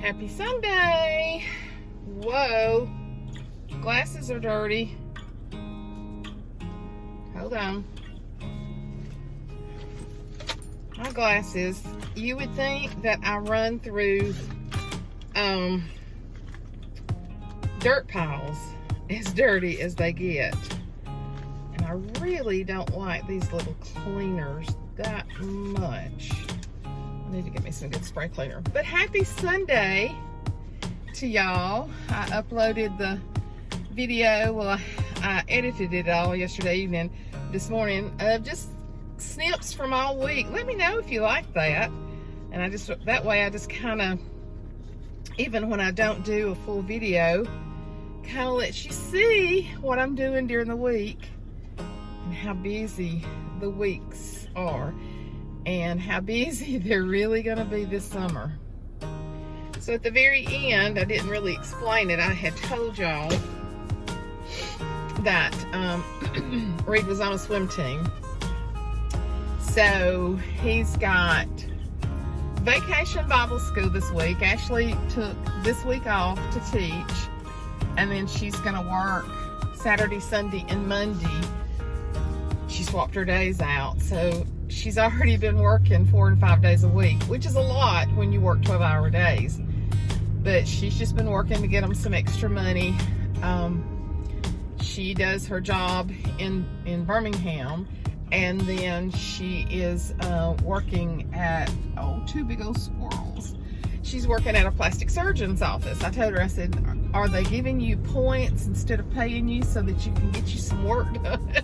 Happy Sunday. Whoa. Glasses are dirty. Hold on. My glasses. You would think that I run through dirt piles as dirty as they get. And I really don't like these little cleaners that much. I need to get me some good spray cleaner. But happy Sunday to y'all. I uploaded the video. Well, I edited it all yesterday evening, this morning, of just snips from all week. Let me know if you like that. And I just, that way I just kind of, even when I don't do a full video, kind of lets you see what I'm doing during the week and how busy the weeks are and how busy they're really going to be this summer. So at the very end, I didn't really explain it. I had told y'all that Reed was on a swim team. So he's got vacation Bible school this week. Ashley took this week off to teach, and then she's going to work Saturday, Sunday, and Monday. She swapped her days out, so she's already been working 4 and 5 days a week, which is a lot when you work 12-hour days. But she's just been working to get them some extra money. She does her job in Birmingham, and then she is working at, two big old squirrels. She's working at a plastic surgeon's office. I told her, I said, are they giving you points instead of paying you so that you can get you some work done?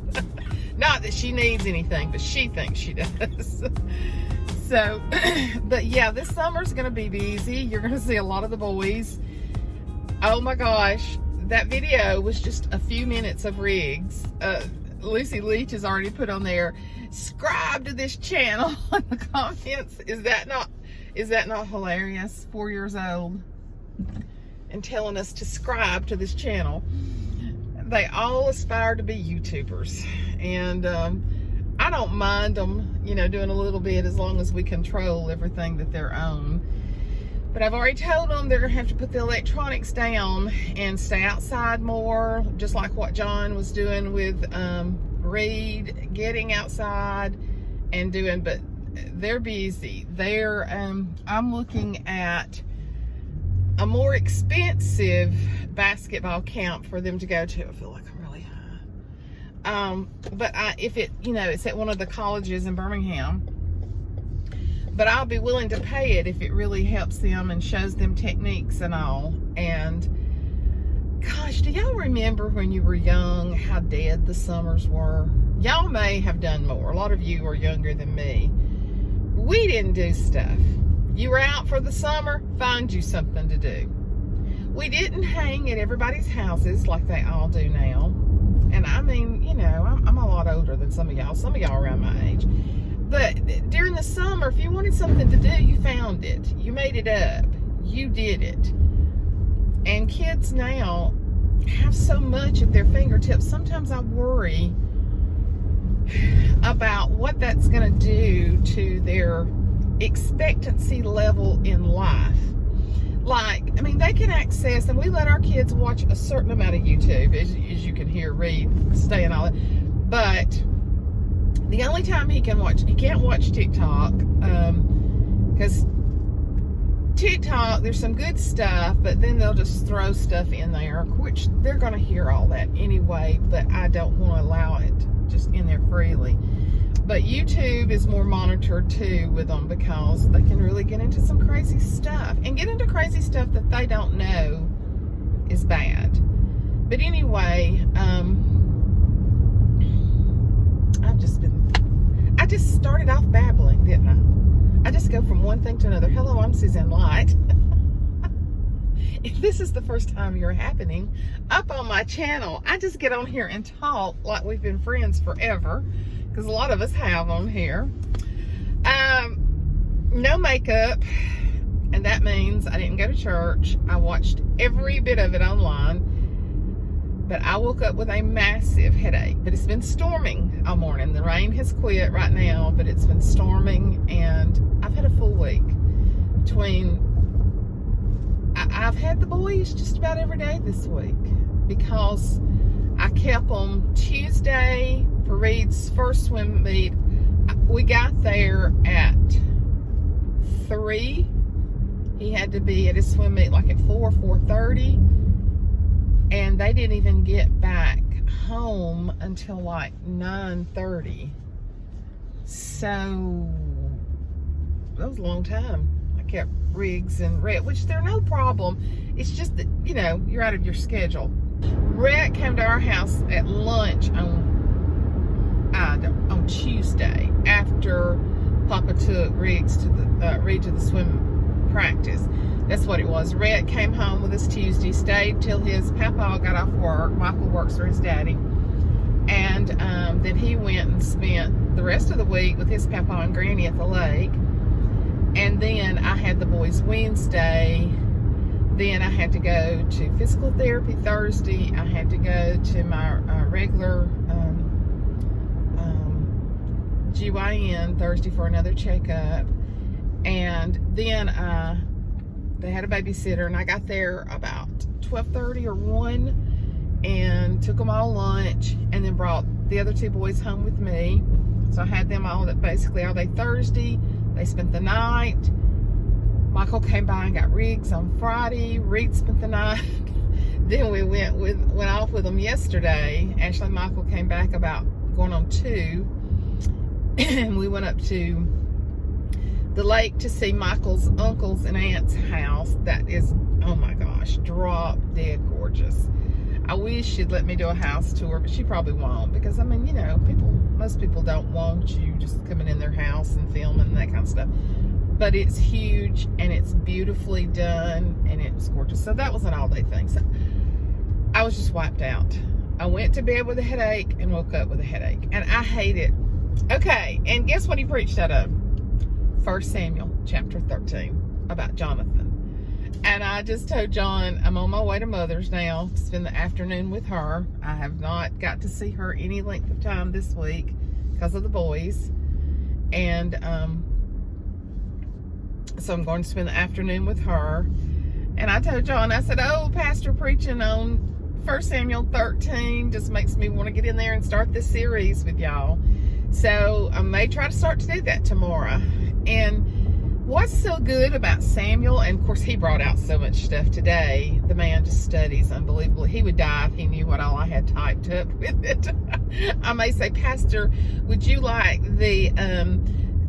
Not that she needs anything, but she thinks she does. So, but yeah, this summer's going to be busy. You're going to see a lot of the boys. Oh my gosh, that video was just a few minutes of Riggs. Lucy Leach has already put on there, subscribe to this channel in the comments. Is that not hilarious? 4 years old and telling us to subscribe to this channel. They all aspire to be YouTubers, and I don't mind them, doing a little bit as long as we control everything that they're on. But I've already told them they're gonna have to put the electronics down and stay outside more, just like what John was doing with Reed, getting outside and doing. But they're busy. They're I'm looking at a more expensive basketball camp for them to go to. I feel like I'm really high. But if it, it's at one of the colleges in Birmingham. But I'll be willing to pay it if it really helps them and shows them techniques and all. And gosh, do y'all remember when you were young how dead the summers were? Y'all may have done more. A lot of you are younger than me. We didn't do stuff. You were out for the summer, find you something to do. We didn't hang at everybody's houses like they all do now. And I mean, I'm a lot older than some of y'all. Some of y'all are around my age. But during the summer, if you wanted something to do, you found it. You made it up. You did it. And kids now have so much at their fingertips. Sometimes I worry about what that's going to do to their expectancy level in life. They can access, and we let our kids watch a certain amount of YouTube, as you can hear Reed staying all that. But the only time he can't watch TikTok, because TikTok, there's some good stuff, but then they'll just throw stuff in there, which they're going to hear all that anyway, but I don't want to allow it just in there freely. But YouTube is more monitored too with them, because they can really get into some crazy stuff and get into crazy stuff that they don't know is bad. But anyway, I just started off babbling, didn't I? I just go from one thing to another. Hello, I'm Suzanne Light. If this is the first time you're happening up on my channel, I just get on here and talk like we've been friends forever, because a lot of us have on here. No makeup, and that means I didn't go to church. I watched every bit of it online. But I woke up with a massive headache. But it's been storming all morning. The rain has quit right now, but it's been storming, and I've had a full week between I've had the boys just about every day this week because I kept them Tuesday for Reed's first swim meet. We got there at 3. He had to be at his swim meet like at 4:30. And they didn't even get back home until like 9:30. So that was a long time. I kept Riggs and Rhett, which they're no problem. It's just that, you know, you're out of your schedule. Rhett came to our house at lunch on Tuesday after Papa took Riggs to the Reed to the swim practice. That's what it was. Rhett came home with us Tuesday, stayed till his papa got off work. Michael works for his daddy. And then he went and spent the rest of the week with his papa and granny at the lake. And then I had the boys Wednesday. Then I had to go to physical therapy Thursday. I had to go to my regular GYN Thursday for another checkup. And then they had a babysitter, and I got there about 12:30 or 1 and took them all lunch, and then brought the other 2 boys home with me. So I had them basically all day Thursday. They spent the night. Michael came by and got Riggs on Friday. Reed spent the night. Then we went off with them yesterday. Ashley and Michael came back about going on 2. And we went up to the lake to see Michael's uncle's and aunt's house. That is, oh my gosh, drop dead gorgeous. I wish she'd let me do a house tour, but she probably won't, because I mean, you know, most people don't want you just coming in their house and filming and that kind of stuff. But it's huge and it's beautifully done and it's gorgeous. So that was an all-day thing. So I was just wiped out. I went to bed with a headache and woke up with a headache, and I hate it. Okay, and guess what he preached out of? 1 Samuel chapter 13 about Jonathan. And I just told John I'm on my way to Mother's now to spend the afternoon with her. I have not got to see her any length of time this week because of the boys. And so I'm going to spend the afternoon with her. And I told John, I said, oh, Pastor preaching on 1 Samuel 13 just makes me want to get in there and start this series with y'all. So I may try to start to do that tomorrow. And what's so good about Samuel, and of course he brought out so much stuff today. The man just studies unbelievably. He would die if he knew what all I had typed up with it. I may say, Pastor, would you like the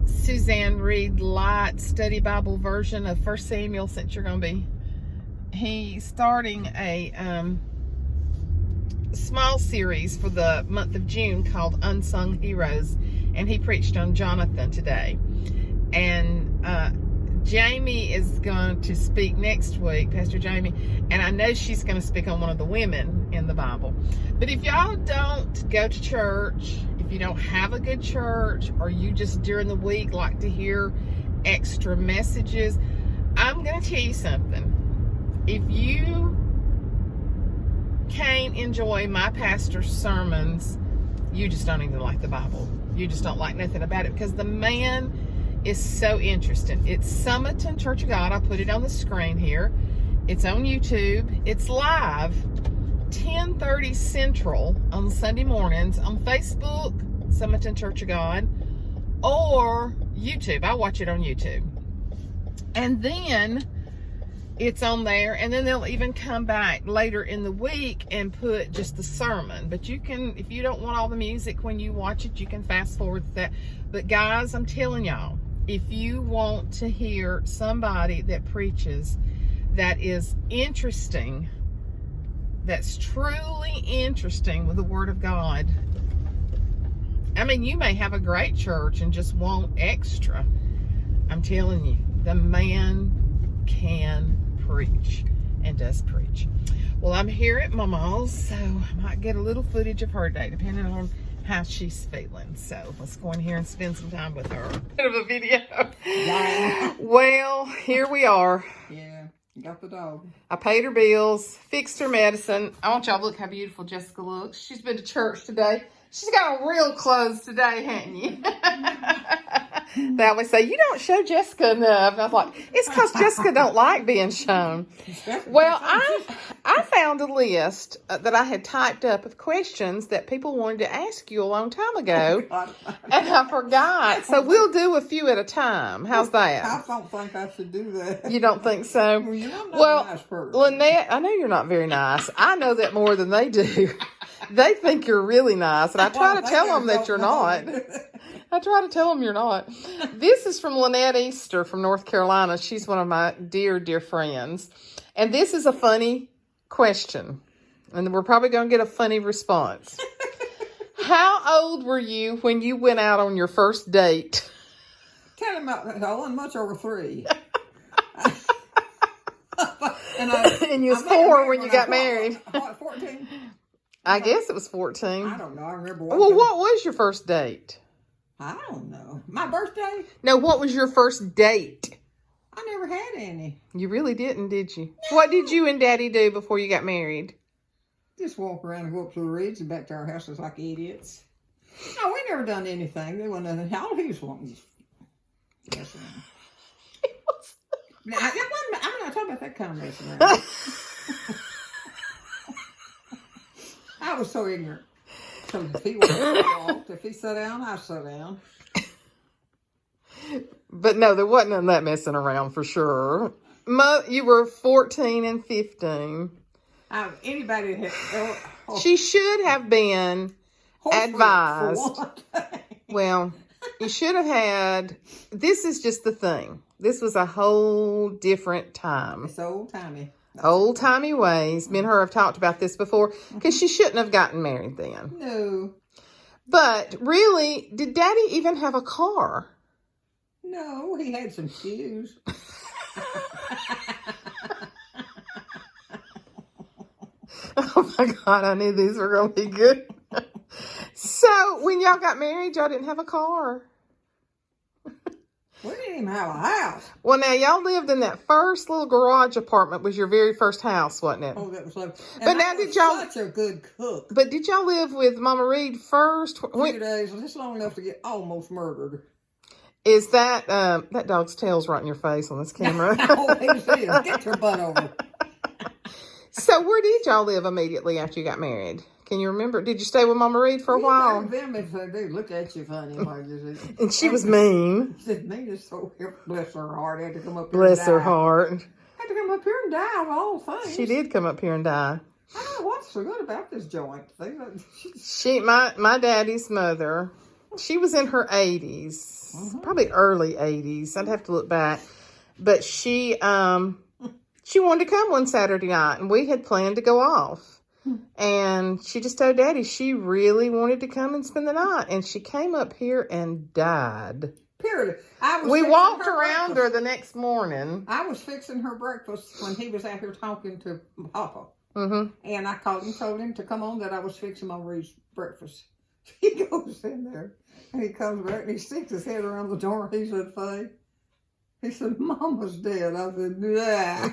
Suzanne Light study Bible version of 1 Samuel, since you're going to be... He's starting a small series for the month of June called Unsung Heroes, and he preached on Jonathan today. And Jamie is going to speak next week, Pastor Jamie, and I know she's going to speak on one of the women in the Bible. But if y'all don't go to church, if you don't have a good church, or you just during the week like to hear extra messages, I'm going to tell you something. If you can't enjoy my pastor's sermons, you just don't even like the Bible. You just don't like nothing about it, because the man is so interesting. It's Summerton Church of God. I put it on the screen here. It's on YouTube. It's live 10:30 Central on Sunday mornings on Facebook, Summerton Church of God, or YouTube. I watch it on YouTube. And then it's on there, and then they'll even come back later in the week and put just the sermon. But you can, if you don't want all the music when you watch it, you can fast forward that. But guys, I'm telling y'all, if you want to hear somebody that preaches that is interesting, that's truly interesting with the Word of God, I mean, you may have a great church and just want extra. I'm telling you, the man can preach and does preach. Well, I'm here at Mama's, so I might get a little footage of her day, depending on how she's feeling. So let's go in here and spend some time with her. Bit of a video. Yeah. Well, here we are. Yeah, you got the dog. I paid her bills, fixed her medicine. I want y'all to look how beautiful Jessica looks. She's been to church today. She's got on real clothes today, hadn't you? They always say, you don't show Jessica enough. And I was like, it's because Jessica don't like being shown. Well, I found a list that I had typed up of questions that people wanted to ask you a long time ago. And I forgot. So we'll do a few at a time. How's that? I don't think I should do that. You don't think so? Well, you're not Well, a nice person. Lynette, I know you're not very nice. I know that more than they do. They think you're really nice, and I try to tell them that you're not. I try to tell them you're not. This is from Lynette Easter from North Carolina. She's one of my dear, dear friends. And this is a funny question. And we're probably going to get a funny response. How old were you when you went out on your first date? Tell him I wasn't much over 3. And you was 4 when you got married. What, 14? I guess it was 14. I don't know. I remember Well, what was your first date? I don't know. My birthday? No, what was your first date? I never had any. You really didn't, did you? No. What did you and Daddy do before you got married? Just walk around and go up to the ridge and back to our houses like idiots. No, we never done anything. There wasn't nothing. All he was wanting. Yes, now, I'm not talking about that kind of messing around. I was so ignorant. So if he walked, if he sat down, I sat down. But no, there wasn't none of that messing around for sure. You were 14 and 15. Anybody had... She should have been advised. Well, you should have had... This is just the thing. This was a whole different time. It's old-timey. Old-timey ways. Me and her have talked about this before. Because she shouldn't have gotten married then. No. But really, did Daddy even have a car? No, he had some shoes. Oh my God, I knew these were going to be good. So, when y'all got married, y'all didn't have a car. We didn't even have a house. Well, now, y'all lived in that first little garage apartment was your very first house, wasn't it? Oh, that was lovely. But now, did y'all... such a good cook. But did y'all live with Mama Reed first? A few days, just long enough to get almost murdered. Is that... that dog's tail's right in your face on this camera. Oh, it is. Get your butt over. So, where did y'all live immediately after you got married? Can you remember? Did you stay with Mama Reed for a while? Them if they look at you funny. And she was mean. She said, mean is so bless her heart. I had to come up here Bless and die. her heart. Had to come up here and die of all things. She did come up here and die. I don't know what's so good about this joint. My daddy's mother, she was in her 80s, probably early 80s. I'd have to look back. But she wanted to come one Saturday night, and we had planned to go off. And she just told Daddy she really wanted to come and spend the night. And she came up here and died. Period. We walked around her the next morning. I was fixing her breakfast when he was out here talking to Papa. Mm-hmm. And I called him, told him to come on that I was fixing my Reed's breakfast. He goes in there and he comes back and he sticks his head around the door. He said, Faye, he said, Mama's dead. I said, yeah.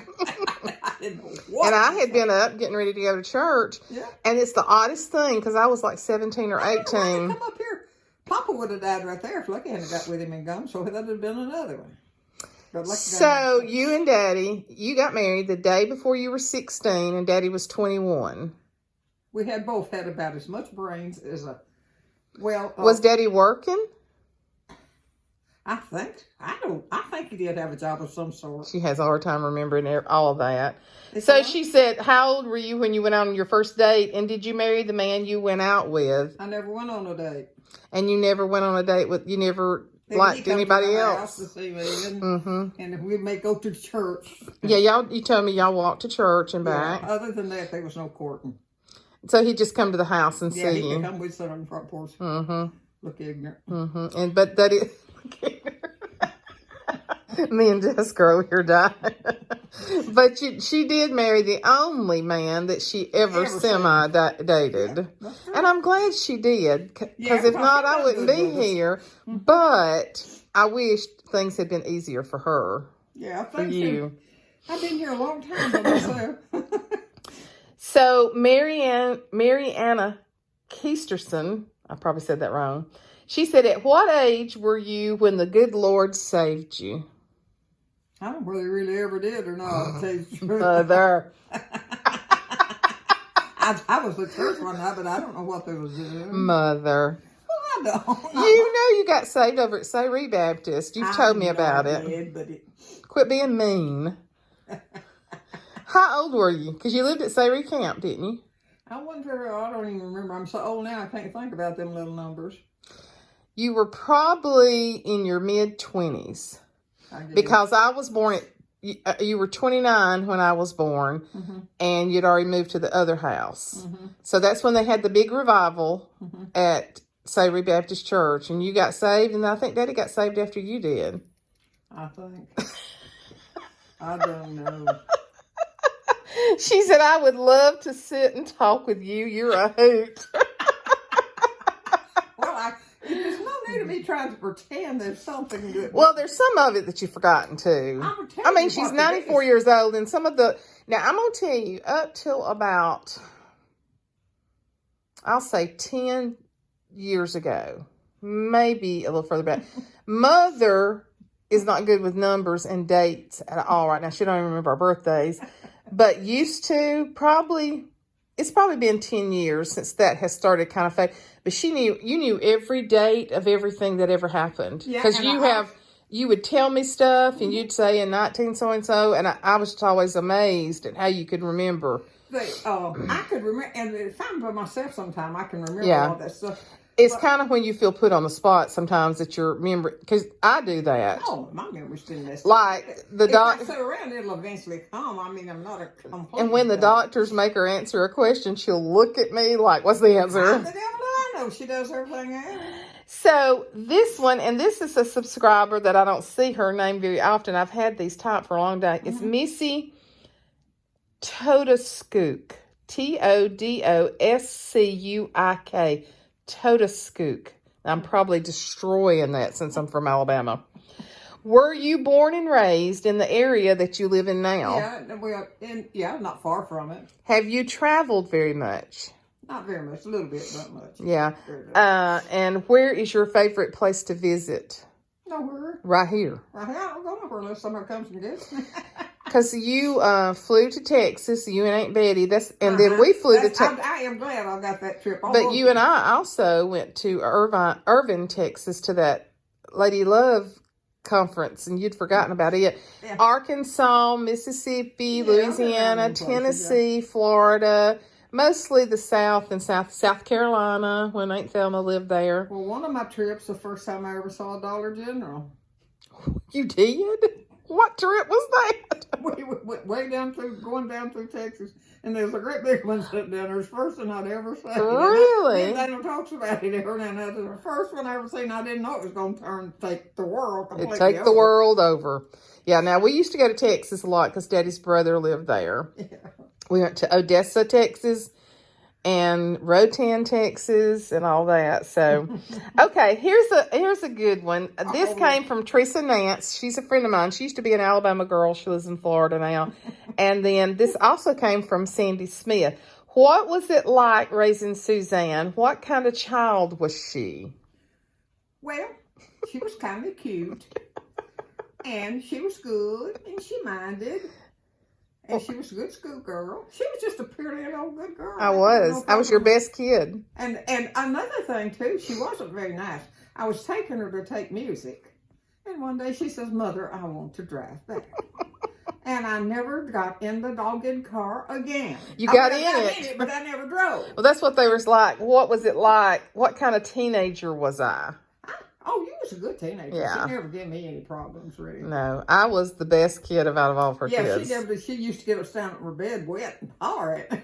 I didn't know what. And I had been up getting ready to go to church. Yeah. And it's the oddest thing because I was like 17 or 18. Come up here. Papa would have died right there if Lucky hadn't got with him and gone. So that would have been another one. So you and Daddy, you got married the day before you were 16 and Daddy was 21. We had both had about as much brains as a, well. Was Daddy working? I think he did have a job of some sort. She has a hard time remembering all of that. So she said, how old were you when you went on your first date? And did you marry the man you went out with? I never went on a date. And you never went on a date with, you never liked anybody else? To see me, and we may go to church. Yeah, you told me y'all walked to church and back. Other than that, there was no courting. So he'd just come to the house and see you. Yeah, he could come. We'd sit on the front porch. Look ignorant. And but that is... Me and Jessica over here died. But she did marry the only man that she ever semi-dated. And I'm glad she did. Because if not, I wouldn't be here. But I wish things had been easier for her. Yeah, for you. I've been here a long time by myself. So, Mariana Keisterson, I probably said that wrong. She said, at what age were you when the good Lord saved you? I don't know whether he really ever did or not. I'll tell you the truth. Mother. I was at church one night, but I don't know what they was doing. Mother. I don't. You know you got saved over at St. Baptist. You've told me about it. Did, but Quit being mean. How old were you? Because you lived at St. Camp, didn't you? I wasn't very old. I don't even remember. I'm so old now I can't think about them little numbers. You were probably in your mid-20s. Because I was born at, you were 29 when I was born, and you'd already moved to the other house. So that's when they had the big revival at St. Baptist Church, and you got saved, and I think Daddy got saved after you did. I think. I don't know. She said, I would love to sit and talk with you. You're a hoot. Well, there's no need to be trying to pretend there's something good. Well, there's some of it that you've forgotten, too. I mean, she's 94 years old, and some of the... Now, I'm going to tell you, up till about, I'll say 10 years ago, maybe a little further back, Mother is not good with numbers and dates at all right now. She don't even remember our birthdays. But used to, it's probably been 10 years since that has started kind of fading. But you knew every date of everything that ever happened. Because you would tell me stuff and you'd say in 19 so-and-so. And I was just always amazed at how you could remember. I could remember, and if I'm by myself sometime, I can remember all that stuff. It's kind of when you feel put on the spot sometimes that you're remembering, because I do that. Oh, my memory's still messed up. Like the doctor. If I sit around, it'll eventually come. I mean, I'm not a complete. And when the doctors make her answer a question, she'll look at me like, what's the answer? How the devil do I know? She does everything else. So this one, and this is a subscriber that I don't see her name very often. I've had these typed for a long time. It's Missy Todoscook. Todoscuik. Todoscook. I'm probably destroying that since I'm from Alabama. Were you born and raised in the area that you live in now? Yeah, not far from it. Have you traveled very much? Not very much, a little bit, not much. Yeah. And where is your favorite place to visit? Nowhere. Right here. Right here, I don't go nowhere unless somebody comes and gets me. Because you flew to Texas, you and Aunt Betty. Then we flew to Texas. I am glad I got that trip. But you and I also went to Irving, Texas, to that Lady Love conference, and you'd forgotten about it. Yeah. Arkansas, Mississippi, Louisiana, Tennessee, Florida, mostly the South and South Carolina when Aunt Thelma lived there. Well, one of my trips, the first time I ever saw a Dollar General. You did? What trip was that? We went going down through Texas, and there's a great big one sitting down there. It's the first one I'd ever seen. Really? They don't talk about it every now and then. It's the first one I ever seen. I didn't know it was going to take the world completely over. Take the world over. Yeah, now we used to go to Texas a lot because Daddy's brother lived there. Yeah. We went to Odessa, Texas, and Rotan, Texas, and all that. So, okay, here's a good one. This came from Teresa Nance. She's a friend of mine. She used to be an Alabama girl. She lives in Florida now. And then this also came from Sandy Smith. What was it like raising Suzanne? What kind of child was she? Well, she was kind of cute, and she was good, and she minded. And she was a good schoolgirl. She was just a purely old good girl. I was your best kid. And another thing, too, she wasn't very nice. I was taking her to take music. And one day she says, Mother, I want to drive back. And I never got in the dogged car again. You got in it. But I never drove. Well, that's what they was like. What was it like? What kind of teenager was I? Oh, you was a good teenager. Yeah. She never gave me any problems, really. No, I was the best kid out of all of her kids. Yeah, she used to get us down in her bed wet and holler at me.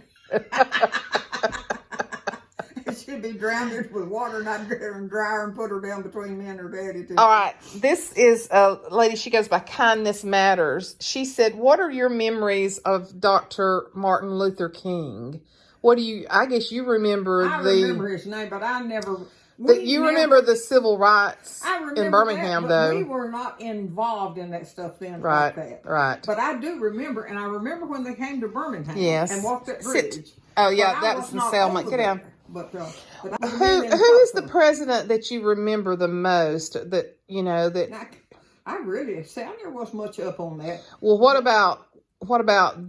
She'd be drowned with water, and I'd get her and dry her and put her down between me and her daddy, too. All right. This is a lady, she goes by Kindness Matters. She said, what are your memories of Dr. Martin Luther King? I guess you remember I remember his name, but I never... remember the civil rights in Birmingham, that, though. We were not involved in that stuff then, right, like that. Right. But I do remember, and I remember when they came to Birmingham and walked that bridge. Oh, yeah, that was in Selma. Get down. But Who is the president that you remember the most? That you know that. Now, I really see. I never was much up on that. Well, what about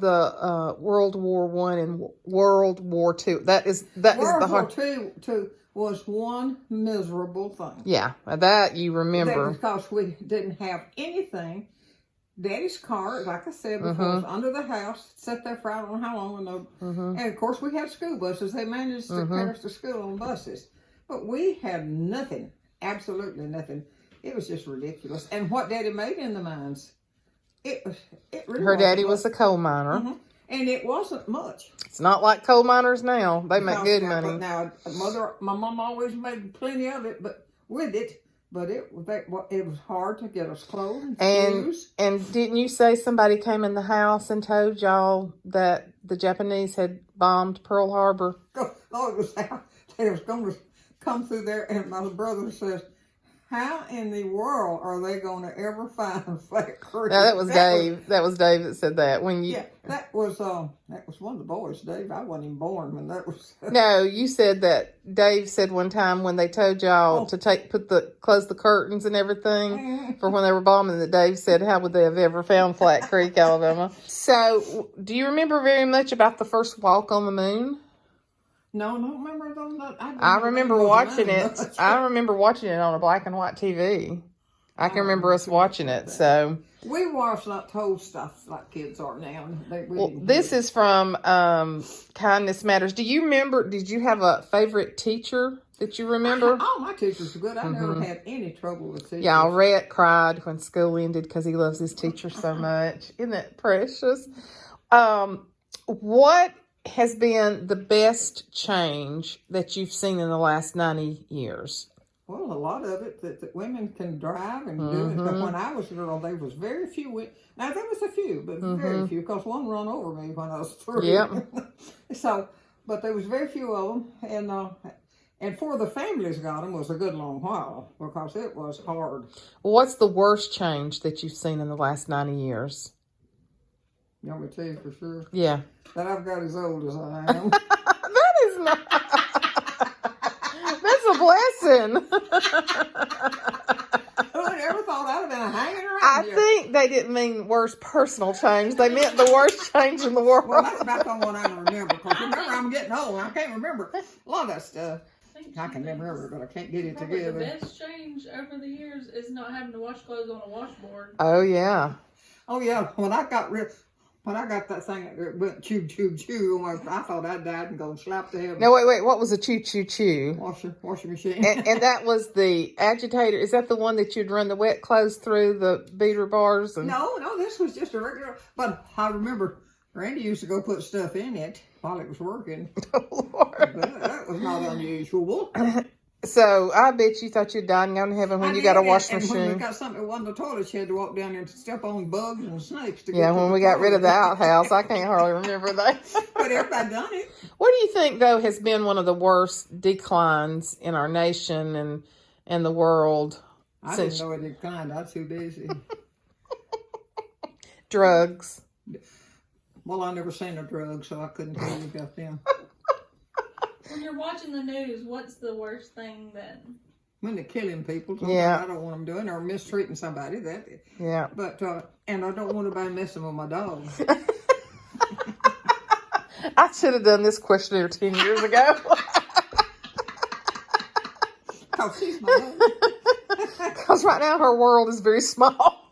the World War I and World War II? That is the hard. World War II was one miserable thing. Yeah, that you remember. That was because we didn't have anything. Daddy's car, like I said before, was under the house, sat there for I don't know how long. And of course, we had school buses. They managed to carry us to school on buses. But we had nothing, absolutely nothing. It was just ridiculous. And what Daddy made in the mines, it really Her daddy was a coal miner. And it wasn't much. It's not like coal miners now. They make good money. But now, my mom always made plenty of it, but with it. But it was hard to get us clothes and shoes. And didn't you say somebody came in the house and told y'all that the Japanese had bombed Pearl Harbor? Oh, it was how they was going to come through there, and my brother says, "How in the world are they going to ever find Flat Creek?" No, that was Dave. That was Dave that said that. That was one of the boys, Dave. I wasn't even born when that was. No, you said that. Dave said one time when they told y'all to close the curtains and everything for when they were bombing, that Dave said, "How would they have ever found Flat Creek, Alabama?" So, do you remember very much about the first walk on the moon? No, I don't remember those. I remember watching it. I remember watching it on a black and white TV. I can remember us watching it. So we was not told stuff like kids are now. This is from Kindness Matters. Do you remember? Did you have a favorite teacher that you remember? All my teachers were good. I never had any trouble with teachers. Yeah, Rhett cried when school ended because he loves his teacher so much. Isn't that precious? What has been the best change that you've seen in the last 90 years? Well, a lot of it that women can drive and do it. But when I was a girl, there was very few. Now, there was a few, but very few, because one run over me when I was 3. Yep. But there was very few of them. And for the families got them was a good long while, because it was hard. What's the worst change that you've seen in the last 90 years? You want me to tell you for sure? Yeah. That I've got as old as I am. That is not. That's a blessing. I never thought I'd have been hanging around I think they didn't mean worst personal change. They meant the worst change in the world. Well, that's about the one I can remember. Because remember, I'm getting old. I can't remember a lot of that stuff. I can remember it, but I can't get it together. The best change over the years is not having to wash clothes on a washboard. Oh, yeah. Oh, yeah. When I got that thing that went chew, I thought I died and go slap the head. No, wait. What was a chew? Washing machine. and that was the agitator. Is that the one that you'd run the wet clothes through the beater bars? No, this was just a regular. But I remember Randy used to go put stuff in it while it was working. Oh, Lord. That was not unusual. So, I bet you thought you'd die and gone to heaven when you got a washing machine. And when we got something that wasn't the toilet, she had to walk down there and step on bugs and snakes. When we got rid of the outhouse. I can't hardly remember that. But everybody done it. What do you think, though, has been one of the worst declines in our nation and the world? I didn't know it declined. I was too busy. Drugs. Well, I never seen no drugs, so I couldn't tell you about them. When you're watching the news, what's the worst thing that? When they're killing people, yeah. I don't want them doing, or mistreating somebody. Yeah. But and I don't want anybody messing with my dog. I should have done this questionnaire 10 years ago. Because she's my dog. Because right now her world is very small.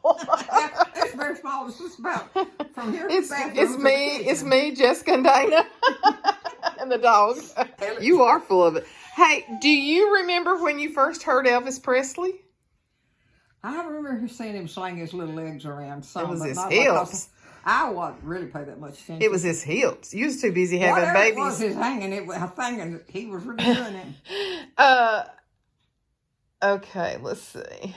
It's very small. It's just about from here. It's me, Jessica, and Dana. And the dog. You are full of it. Hey, do you remember when you first heard Elvis Presley? I remember seeing him sling his little legs around. It was his hips. I wasn't really pay that much attention. It was his hips. You was too busy having Whatever babies. It was his hanging. He was really doing it. Okay, let's see.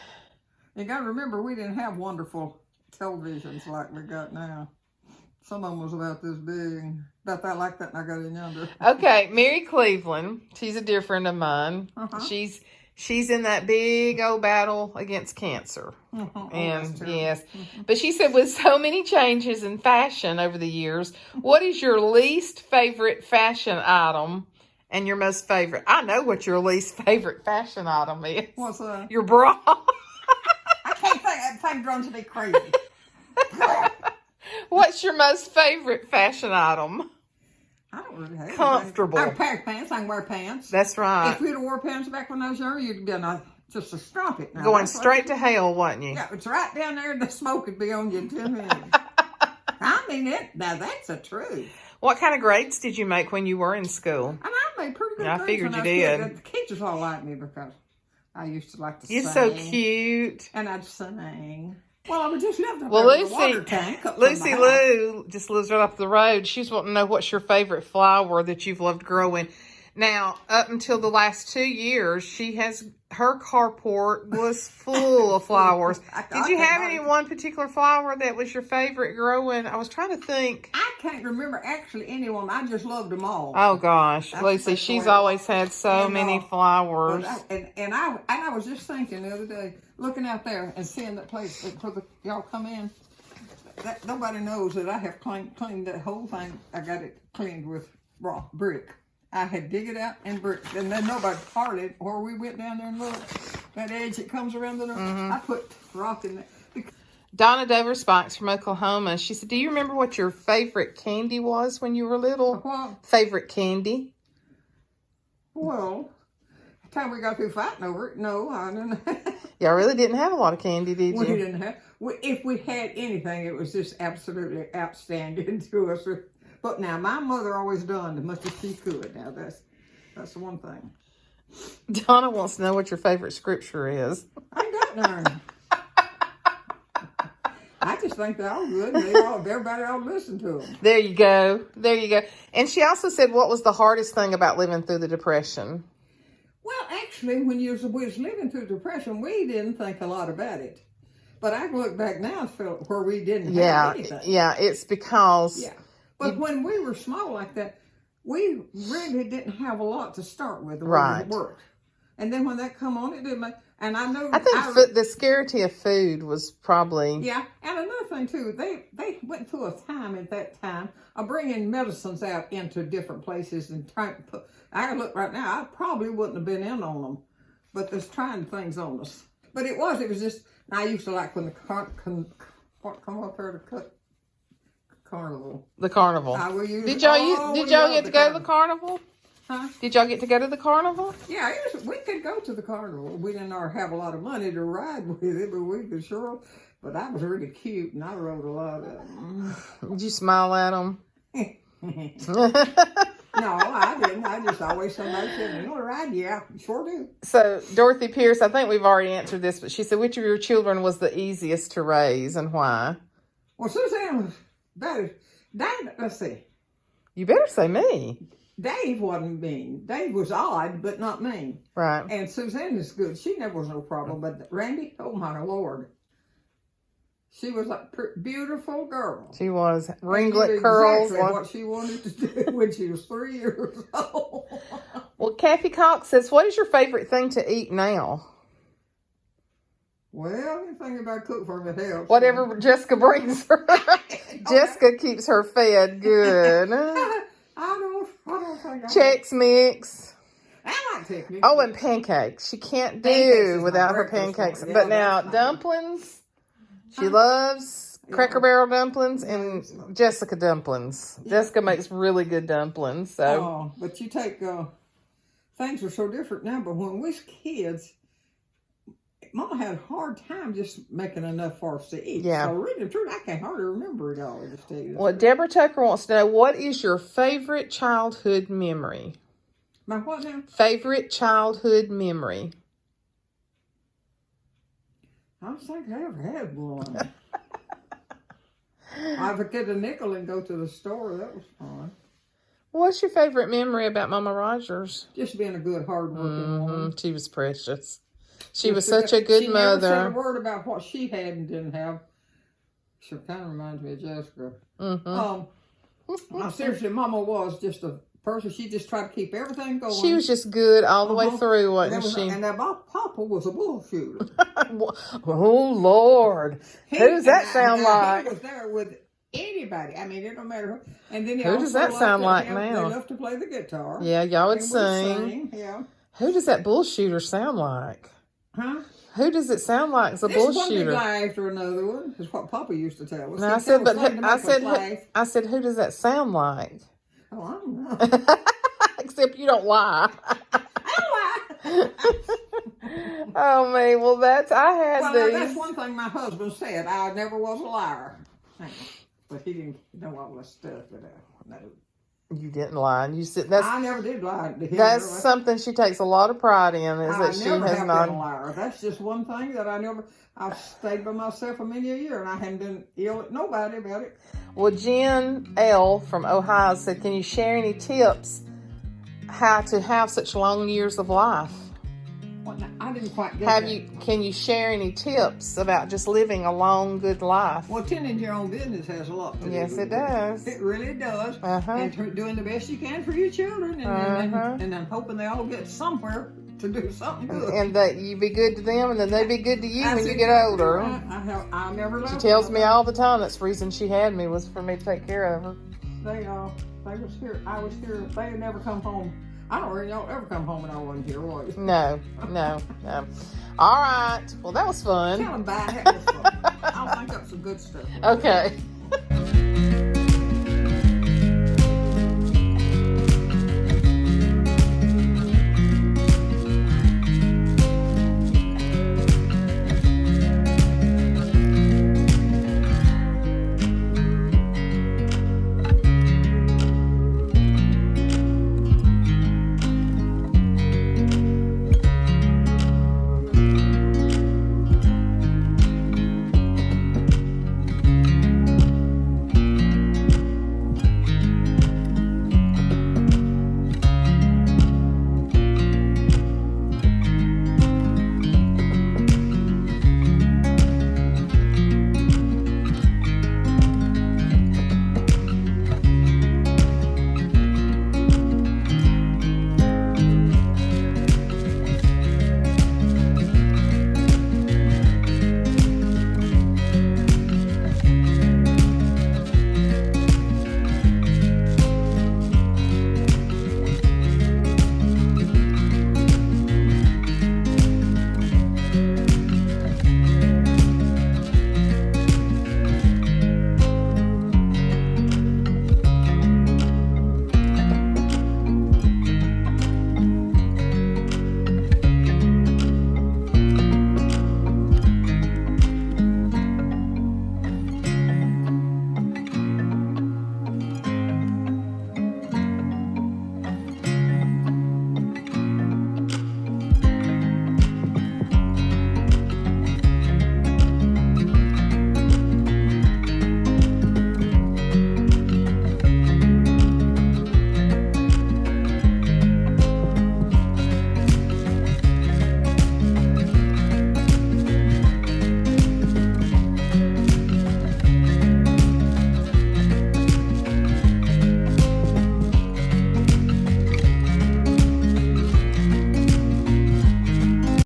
You got to remember, we didn't have wonderful televisions like we got now. Some of them was about this big. About that like that, and I got in yonder. Okay, Mary Cleveland. She's a dear friend of mine. Uh-huh. She's in that big old battle against cancer. Uh-huh. And yes, but she said with so many changes in fashion over the years, what is your least favorite fashion item And your most favorite. I know what your least favorite fashion item is. What's that? Your bra. I can't think. That thing runs me crazy. What's your most favorite fashion item? I don't really have Comfortable. I have a pair of pants. I can wear pants. That's right. If you'd have wore pants back when I was younger, you'd been just a strumpet. Now, Going straight to hell, wasn't you? Yeah, it's right down there. The smoke would be on you in 10 minutes. I mean, now that's the truth. What kind of grades did you make when you were in school? And I made pretty good I grades figured when you I was did. kid. The teachers all liked me because I used to like to You're sing. so cute. And I'd sing. Well, I would just love to have Well, a water tank up from Lucy my house. Lou just lives right up the road. She's wanting to know what's your favorite flower that you've loved growing. Now, up until the last 2 years, her carport was full of flowers. Did you have any one particular flower that was your favorite growing? I was trying to think. I can't remember actually anyone. I just loved them all. Oh gosh, That's Lucy, the she's way- always had so And, many But flowers. I was just thinking the other day, looking out there and seeing that place where y'all come in. That nobody knows that I have cleaned that whole thing. I got it cleaned with raw brick. I had dig it out and brick, and then nobody hardly. Or we went down there and looked. That edge that comes around the door. I put rock in there. Donna Dover Spikes from Oklahoma. She said, "Do you remember what your favorite candy was when you were little? What? Favorite candy?" Well, the time we got through fighting over it, no, I didn't. Y'all really didn't have a lot of candy, did you? We didn't have. If we had anything, it was just absolutely outstanding to us. But now, my mother always done as much as she could. Now, that's the one thing. Donna wants to know what your favorite scripture is. I got none. I just think they're all good. And everybody ought to listen to them. There you go. There you go. And she also said, what was the hardest thing about living through the Depression? Well, actually, when we was living through Depression, we didn't think a lot about it. But I look back now and feel where we didn't have anything. Yeah, it's because... Yeah. But when we were small like that, we really didn't have a lot to start with. Right. It worked. And then when that come on, it didn't make... And I know... I think the scarcity of food was probably... Yeah. And another thing, too, they went through a time at that time of bringing medicines out into different places and trying to put... I look right now, I probably wouldn't have been in on them. But they're trying things on us. But it was just... I used to like when the come up there to cut carnival. The carnival. Did y'all get to go to the carnival? Huh? Did y'all get to go to the carnival? Yeah, we could go to the carnival. We didn't have a lot of money to ride with it, but we could sure. But I was really cute, and I rode a lot of them. Did you smile at them? No, I didn't. I just always somebody said, "You want to ride?" Yeah, sure do. So Dorothy Pierce, I think we've already answered this, but she said, which of your children was the easiest to raise and why? Well, Suzanne was better. Dave, let's see. You better say me. Dave wasn't mean. Dave was odd, but not mean. Right. And Suzanne is good. She never was no problem. But Randy, oh my Lord. She was a beautiful girl. She was. And Ringlet knew curls. exactly what she wanted to do when she was 3 years old. Well, Kathy Cox says, what is your favorite thing to eat now? Well, anything about cook for me helps. Whatever Jessica brings her. Jessica keeps her fed good. I don't think I Chex Mix. I like Chex Mix. Oh, and pancakes. She can't Pancakes do is without my her breakfast pancakes. one. But Yeah, now, that's fine. dumplings. She loves Cracker Barrel dumplings and Jessica dumplings. Jessica makes really good dumplings. So, Oh, but you take, things are so different now, but when we was kids, Mama had a hard time just making enough for us to eat. Yeah. So really and truly, I can't hardly remember it all. Just tell you the well, truth. Deborah Tucker wants to know, what is your favorite childhood memory? My what now? Favorite childhood memory? I don't think I ever had one. I would get a nickel and go to the store. That was fun. What's your favorite memory about Mama Rogers? Just being a good, hard-working woman. She was precious. She was such a good she never said a mother. word about what she had and didn't have. She kind of reminds me of Jessica. No, seriously, Mama was just a person. She just tried to keep everything going. She was just good all the way through, wasn't she? And that Papa was a bullshooter. Oh, Lord. Who's that sound like? He was there with Anybody. I mean, it don't matter who. And then Who does that sound like now? They love to play the guitar. Yeah, y'all would And we sing. Yeah. Who does that bullshooter sound like? Huh? Who does it sound like? It's a This one big bullshooter. lie after another one is what Papa used to tell us. No, He'd I said, tell us but something to I make us laugh. said, who does that sound like? Oh, I don't know. Except you don't lie. I lie. Oh man, well I had Well, now, these. that's one thing my husband said. I never was a liar. But he didn't know all this stuff. But, no. You didn't lie. You said I never did lie to him. that's something she takes a lot of pride in. Is I that she never has have not. been a liar. That's just one thing that I've stayed by myself for many a year, and I haven't been ill at nobody about it. Well, Jen L. from Ohio said, can you share any tips how to have such long years of life? Well, now, I didn't quite get that. Can you share any tips about just living a long, good life? Well, tending to your own business has a lot to do Yes, with it does. It really does. Uh-huh. And doing the best you can for your children, and I'm hoping they all get somewhere to do something good. And that you be good to them, and then they be good to you when That's you get exactly older. right. I never left. She tells me all the time that's the reason she had me was for me to take care of her. They was here. I was here. They had never come home. I don't really know ever come home and I wasn't here, was you? No. All right. Well, that was fun. Tell them bye. I'll think up some good stuff. Okay.